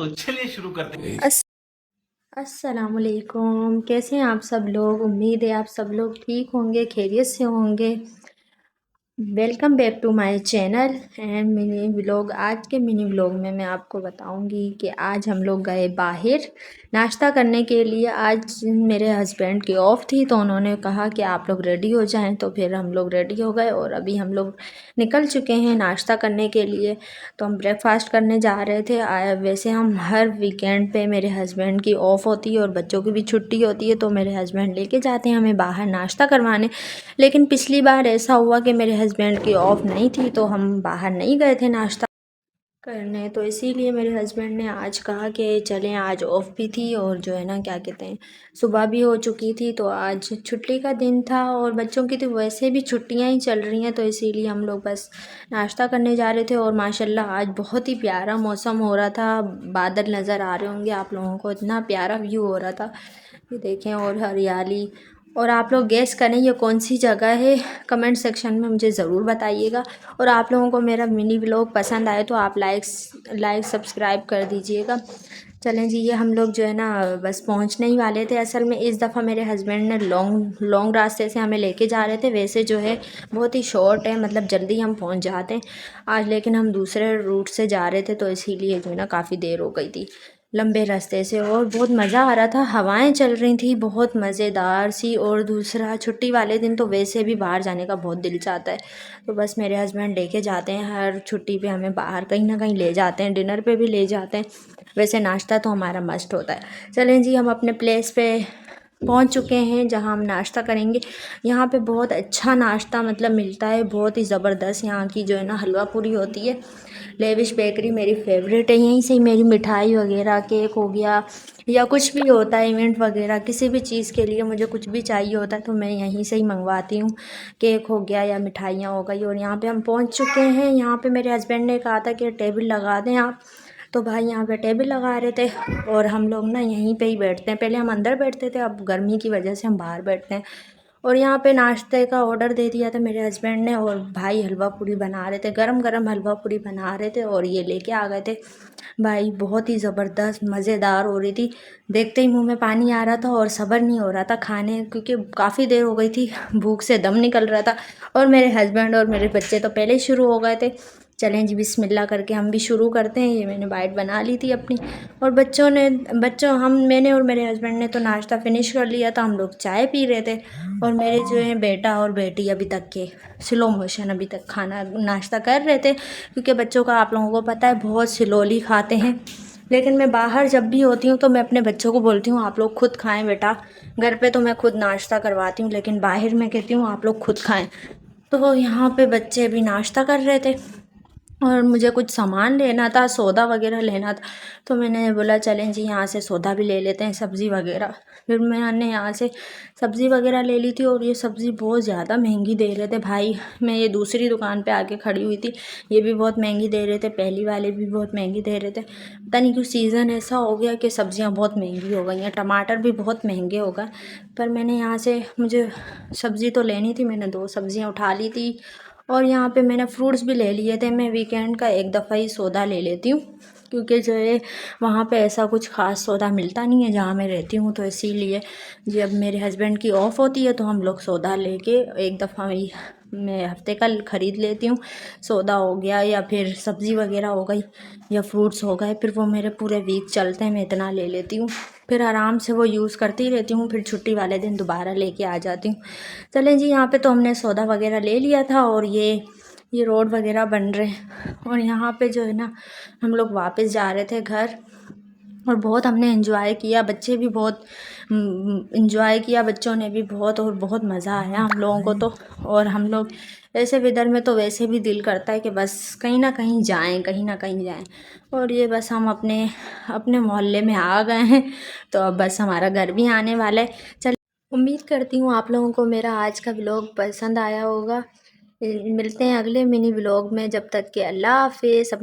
तो चलिए शुरू करते हैं। अस्सलामुअलैकुम। कैसे हैं आप सब लोग? उम्मीद है आप सब लोग ठीक होंगे, खैरियत से होंगे। Welcome back to my channel and mini vlog. आज के मिनी व्लॉग में मैं आपको बताऊंगी कि आज हम लोग गए बाहर नाश्ता करने के लिए। आज मेरे हस्बैंड की ऑफ थी तो उन्होंने कहा कि आप लोग रेडी हो जाएं, तो फिर हम लोग रेडी हो गए और अभी हम लोग निकल चुके हैं नाश्ता करने के लिए। तो हम ब्रेकफास्ट करने जा रहे थे। वैसे हम हर वीकेंड पे मेरे हस्बैंड की ऑफ़ होती है और बच्चों की भी छुट्टी होती है, तो मेरे हस्बैंड लेके जाते हैं हमें बाहर नाश्ता करवाने। लेकिन पिछली बार ऐसा हुआ कि मेरे हस्बैंड की ऑफ नहीं थी तो हम बाहर नहीं गए थे नाश्ता करने, तो इसीलिए मेरे हस्बैंड ने आज कहा कि चलें, आज ऑफ भी थी और जो है ना क्या कहते हैं, सुबह भी हो चुकी थी, तो आज छुट्टी का दिन था और बच्चों की तो वैसे भी छुट्टियां ही चल रही हैं, तो इसीलिए हम लोग बस नाश्ता करने जा रहे थे। और माशाल्लाह आज बहुत ही प्यारा मौसम हो रहा था, बादल नज़र आ रहे होंगे आप लोगों को, इतना प्यारा व्यू हो रहा था, ये देखें, और हरियाली। और आप लोग गेस करें ये कौन सी जगह है, कमेंट सेक्शन में मुझे ज़रूर बताइएगा। और आप लोगों को मेरा मिनी व्लॉग पसंद आए तो आप लाइक सब्सक्राइब कर दीजिएगा। चलें जी, ये हम लोग जो है ना बस पहुंचने ही वाले थे। असल में इस दफ़ा मेरे हस्बैंड ने लॉन्ग रास्ते से हमें लेके जा रहे थे, वैसे जो है बहुत ही शॉर्ट है, मतलब जल्दी हम पहुंच जाते हैं आज, लेकिन हम दूसरे रूट से जा रहे थे तो इसीलिए जो है ना काफ़ी देर हो गई थी लंबे रास्ते से। और बहुत मज़ा आ रहा था, हवाएं चल रही थी बहुत मज़ेदार सी। और दूसरा, छुट्टी वाले दिन तो वैसे भी बाहर जाने का बहुत दिल चाहता है, तो बस मेरे हस्बैंड लेके जाते हैं हर छुट्टी पे, हमें बाहर कहीं ना कहीं ले जाते हैं, डिनर पे भी ले जाते हैं। वैसे नाश्ता तो हमारा मस्ट होता है। चलें जी, हम अपने प्लेस पे पहुंच चुके हैं जहां हम नाश्ता करेंगे। यहाँ पे बहुत अच्छा नाश्ता मतलब मिलता है, बहुत ही ज़बरदस्त। यहाँ की जो है ना हलवा पूरी होती है, लेविश बेकरी मेरी फेवरेट है। यहीं से ही मेरी मिठाई वगैरह, केक हो गया या कुछ भी होता है इवेंट वगैरह, किसी भी चीज़ के लिए मुझे कुछ भी चाहिए होता है तो मैं यहीं से ही मंगवाती हूँ। केक हो गया या मिठाइयाँ हो गई। और यहाँ पे हम पहुँच चुके हैं। यहाँ पे मेरे हस्बैंड ने कहा था कि टेबल लगा दें आप, तो भाई यहाँ पे टेबल लगा रहे थे और हम लोग ना यहीं पे ही बैठते हैं। पहले हम अंदर बैठते थे, अब गर्मी की वजह से हम बाहर बैठते हैं। और यहाँ पे नाश्ते का ऑर्डर दे दिया था मेरे हस्बैंड ने, और भाई हलवा पूरी बना रहे थे, गरम गरम हलवा पूरी बना रहे थे और ये लेके आ गए थे। भाई बहुत ही ज़बरदस्त मज़ेदार हो रही थी, देखते ही मुंह में पानी आ रहा था और सब्र नहीं हो रहा था खाने, क्योंकि काफ़ी देर हो गई थी, भूख से दम निकल रहा था। और मेरे हस्बैंड और मेरे बच्चे तो पहले ही शुरू हो गए थे। चलें जी, बिस्मिल्लाह करके हम भी शुरू करते हैं। ये मैंने बाइट बना ली थी अपनी, और मैंने और मेरे हस्बैंड ने तो नाश्ता फिनिश कर लिया था, हम लोग चाय पी रहे थे। और मेरे जो है बेटा और बेटी अभी तक के स्लो मोशन अभी तक खाना नाश्ता कर रहे थे, क्योंकि बच्चों का आप लोगों को पता है बहुत स्लोली खाते हैं। लेकिन मैं बाहर जब भी होती हूँ तो मैं अपने बच्चों को बोलती हूँ आप लोग खुद खाएं बेटा। घर पे तो मैं खुद नाश्ता करवाती हूँ, लेकिन बाहर मैं कहती हूँ आप लोग खुद खाएं। तो यहाँ पे बच्चे भी नाश्ता कर रहे थे और मुझे कुछ सामान लेना था, सौदा वगैरह लेना था, तो मैंने बोला चलें जी यहाँ से सौदा भी ले लेते हैं, सब्ज़ी वगैरह। फिर मैंने यहाँ से सब्ज़ी वगैरह ले ली थी और ये सब्ज़ी बहुत ज़्यादा महंगी दे रहे थे भाई। मैं ये दूसरी दुकान पे आके खड़ी हुई थी, ये भी बहुत महंगी दे रहे थे, पहली वाले भी बहुत महंगी दे रहे थे। पता नहीं क्यों सीज़न ऐसा हो गया कि सब्ज़ियाँ बहुत महंगी हो गई हैं, टमाटर भी बहुत महंगे हो गए। पर मैंने यहाँ से, मुझे सब्ज़ी तो लेनी थी, मैंने 2 सब्ज़ियाँ उठा ली थी। और यहाँ पे मैंने फ्रूट्स भी ले लिए थे। मैं वीकेंड का एक दफ़ा ही सौदा ले लेती हूँ, क्योंकि जो है वहाँ पे ऐसा कुछ ख़ास सौदा मिलता नहीं है जहाँ मैं रहती हूँ, तो इसीलिए जब मेरे हस्बैंड की ऑफ़ होती है तो हम लोग सौदा लेके एक दफ़ा ही मैं हफ्ते का ख़रीद लेती हूँ। सौदा हो गया या फिर सब्ज़ी वगैरह हो गई या फ्रूट्स हो गए, फिर वो मेरे पूरे वीक चलते हैं, मैं इतना ले लेती हूँ, फिर आराम से वो यूज़ करती रहती हूँ, फिर छुट्टी वाले दिन दोबारा लेके आ जाती हूँ। चलें जी, यहाँ पे तो हमने सौदा वगैरह ले लिया था और ये रोड वगैरह बन रहे हैं और यहाँ पे जो है ना हम लोग वापस जा रहे थे घर। और बहुत हमने एंजॉय किया, बच्चे भी बहुत एंजॉय किया, बच्चों ने भी बहुत, और बहुत मज़ा आया हम लोगों को तो। और हम लोग ऐसे वेदर में तो वैसे भी दिल करता है कि बस कहीं ना कहीं जाएं, कहीं ना कहीं जाएं। और ये बस हम अपने अपने मोहल्ले में आ गए हैं, तो अब बस हमारा घर भी आने वाला है। चल, उम्मीद करती हूँ आप लोगों को मेरा आज का व्लॉग पसंद आया होगा। मिलते हैं अगले मिनी व्लॉग में, जब तक के अल्लाह हाफिज़।